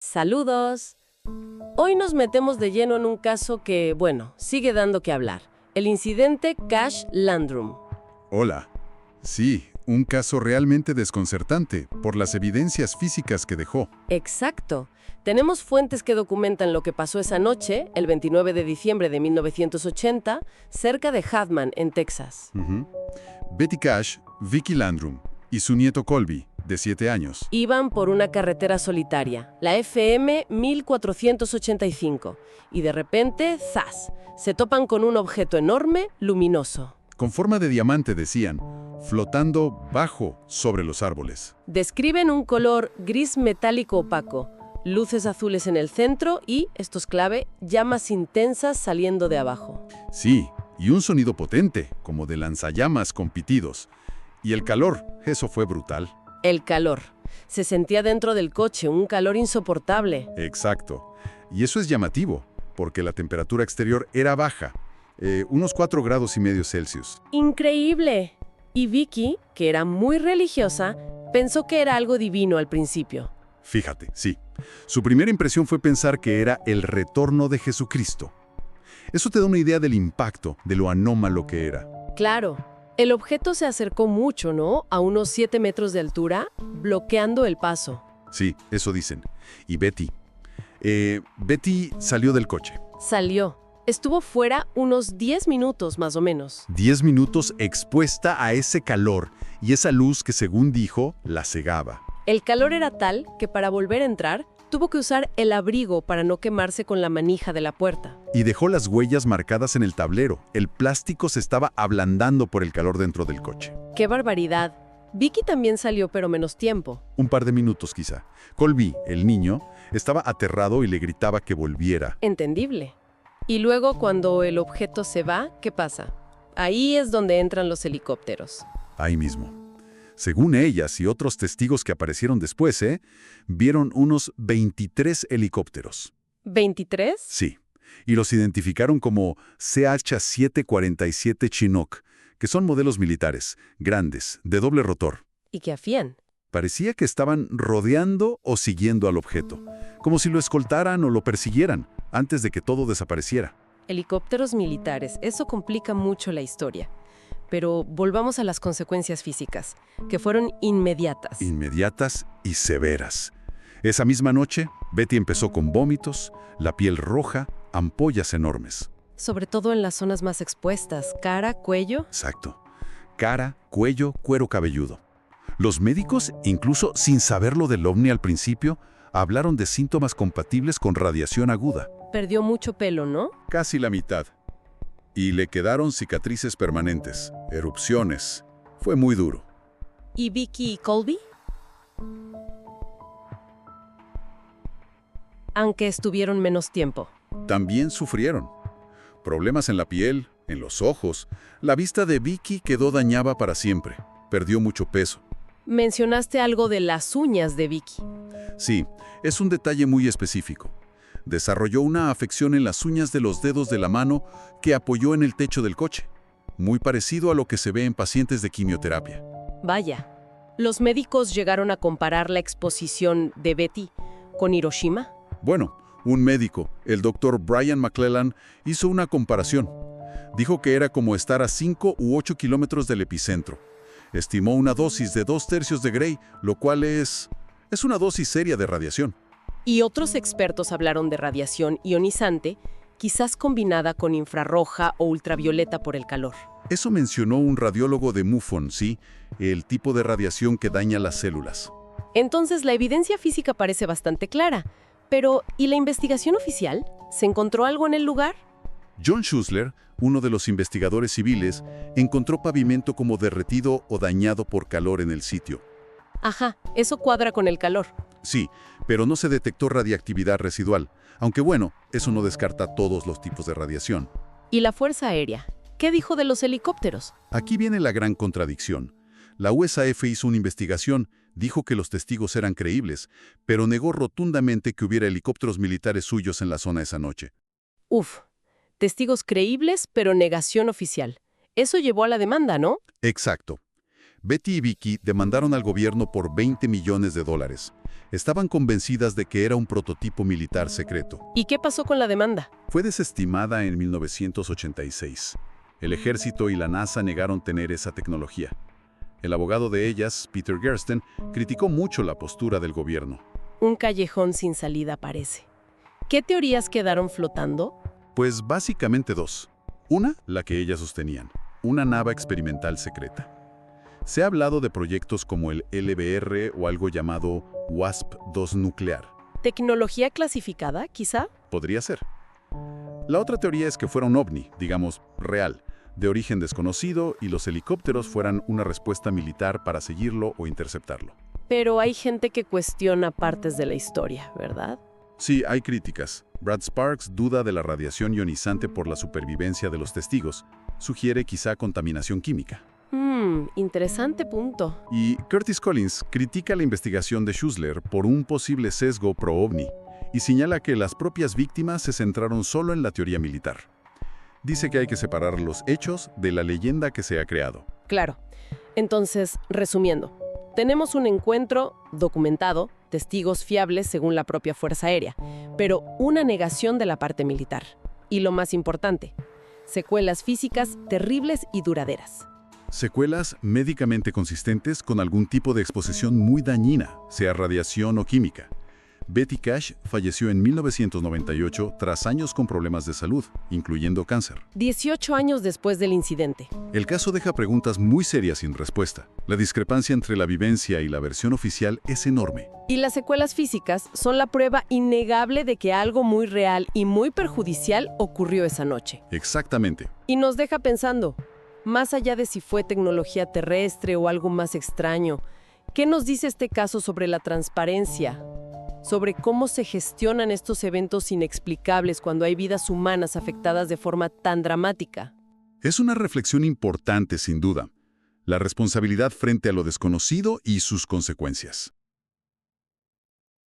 Saludos. Hoy nos metemos de lleno en un caso que, bueno, sigue dando que hablar. El incidente Cash Landrum. Hola. Sí, un caso realmente desconcertante por las evidencias físicas que dejó. Exacto. Tenemos fuentes que documentan lo que pasó esa noche, el 29 de diciembre de 1980, cerca de Haddam, en Texas. Betty Cash, Vicky Landrum y su nieto Colby, de 7 años. Iban por una carretera solitaria, la FM 1485, y de repente, ¡zas!, se topan con un objeto enorme, luminoso. Con forma de diamante, decían, flotando bajo sobre los árboles. Describen un color gris metálico opaco, luces azules en el centro y, esto es clave, llamas intensas saliendo de abajo. Sí, y un sonido potente, como de lanzallamas con pitidos. Y el calor, eso fue brutal. El calor. Se sentía dentro del coche, un calor insoportable. Exacto. Y eso es llamativo, porque la temperatura exterior era baja, unos 4,5 grados Celsius. ¡Increíble! Y Vicky, que era muy religiosa, pensó que era algo divino al principio. Fíjate, sí. Su primera impresión fue pensar que era el retorno de Jesucristo. Eso te da una idea del impacto, de lo anómalo que era. Claro. El objeto se acercó mucho, ¿no? A unos 7 metros de altura, bloqueando el paso. Sí, eso dicen. Y Betty. Betty salió del coche. Salió. Estuvo fuera unos 10 minutos más o menos. 10 minutos expuesta a ese calor y esa luz que, según dijo, la cegaba. El calor era tal que para volver a entrar, tuvo que usar el abrigo para no quemarse con la manija de la puerta. Y dejó las huellas marcadas en el tablero. El plástico se estaba ablandando por el calor dentro del coche. ¡Qué barbaridad! Vicky también salió, pero menos tiempo. Un par de minutos quizá. Colby, el niño, estaba aterrado y le gritaba que volviera. Entendible. Y luego, cuando el objeto se va, ¿qué pasa? Ahí es donde entran los helicópteros. Ahí mismo. Según ellas y otros testigos que aparecieron después, vieron unos 23 helicópteros. ¿23? Sí. Y los identificaron como CH-747 Chinook, que son modelos militares, grandes, de doble rotor. ¿Y qué hacían? Parecía que estaban rodeando o siguiendo al objeto, como si lo escoltaran o lo persiguieran, antes de que todo desapareciera. Helicópteros militares, eso complica mucho la historia. Pero volvamos a las consecuencias físicas, que fueron inmediatas. Inmediatas y severas. Esa misma noche, Betty empezó con vómitos, la piel roja, ampollas enormes. Sobre todo en las zonas más expuestas, cara, cuello. Exacto. Cara, cuello, cuero cabelludo. Los médicos, incluso sin saberlo del ovni al principio, hablaron de síntomas compatibles con radiación aguda. Perdió mucho pelo, ¿no? Casi la mitad. Y le quedaron cicatrices permanentes, erupciones. Fue muy duro. ¿Y Vicky y Colby? Aunque estuvieron menos tiempo. También sufrieron. Problemas en la piel, en los ojos. La vista de Vicky quedó dañada para siempre. Perdió mucho peso. Mencionaste algo de las uñas de Vicky. Sí, es un detalle muy específico. Desarrolló una afección en las uñas de los dedos de la mano que apoyó en el techo del coche. Muy parecido a lo que se ve en pacientes de quimioterapia. Vaya. ¿Los médicos llegaron a comparar la exposición de Betty con Hiroshima? Bueno, un médico, el doctor Brian McClellan, hizo una comparación. Dijo que era como estar a 5 u 8 kilómetros del epicentro. Estimó una dosis de 2/3 de Gray, lo cual es una dosis seria de radiación. Y otros expertos hablaron de radiación ionizante, quizás combinada con infrarroja o ultravioleta por el calor. Eso mencionó un radiólogo de MUFON, sí, el tipo de radiación que daña las células. Entonces la evidencia física parece bastante clara. Pero, ¿y la investigación oficial? ¿Se encontró algo en el lugar? John Schuessler, uno de los investigadores civiles, encontró pavimento como derretido o dañado por calor en el sitio. Ajá, eso cuadra con el calor. Sí, pero no se detectó radiactividad residual, aunque bueno, eso no descarta todos los tipos de radiación. ¿Y la Fuerza Aérea? ¿Qué dijo de los helicópteros? Aquí viene la gran contradicción. La USAF hizo una investigación, dijo que los testigos eran creíbles, pero negó rotundamente que hubiera helicópteros militares suyos en la zona esa noche. Uf, testigos creíbles, pero negación oficial. Eso llevó a la demanda, ¿no? Exacto. Betty y Vicky demandaron al gobierno por $20 millones. Estaban convencidas de que era un prototipo militar secreto. ¿Y qué pasó con la demanda? Fue desestimada en 1986. El ejército y la NASA negaron tener esa tecnología. El abogado de ellas, Peter Gersten, criticó mucho la postura del gobierno. Un callejón sin salida parece. ¿Qué teorías quedaron flotando? Pues básicamente dos. Una, la que ellas sostenían, una nave experimental secreta. Se ha hablado de proyectos como el LBR o algo llamado WASP-2 nuclear. ¿Tecnología clasificada, quizá? Podría ser. La otra teoría es que fuera un ovni, digamos, real, de origen desconocido, y los helicópteros fueran una respuesta militar para seguirlo o interceptarlo. Pero hay gente que cuestiona partes de la historia, ¿verdad? Sí, hay críticas. Brad Sparks duda de la radiación ionizante por la supervivencia de los testigos. Sugiere quizá contaminación química. Interesante punto. Y Curtis Collins critica la investigación de Schuessler por un posible sesgo pro-ovni y señala que las propias víctimas se centraron solo en la teoría militar. Dice que hay que separar los hechos de la leyenda que se ha creado. Claro. Entonces, resumiendo, tenemos un encuentro documentado, testigos fiables según la propia Fuerza Aérea, pero una negación de la parte militar. Y lo más importante, secuelas físicas terribles y duraderas. Secuelas médicamente consistentes con algún tipo de exposición muy dañina, sea radiación o química. Betty Cash falleció en 1998 tras años con problemas de salud, incluyendo cáncer. 18 años después del incidente. El caso deja preguntas muy serias sin respuesta. La discrepancia entre la vivencia y la versión oficial es enorme. Y las secuelas físicas son la prueba innegable de que algo muy real y muy perjudicial ocurrió esa noche. Exactamente. Y nos deja pensando, más allá de si fue tecnología terrestre o algo más extraño, ¿qué nos dice este caso sobre la transparencia? Sobre cómo se gestionan estos eventos inexplicables cuando hay vidas humanas afectadas de forma tan dramática. Es una reflexión importante, sin duda. La responsabilidad frente a lo desconocido y sus consecuencias.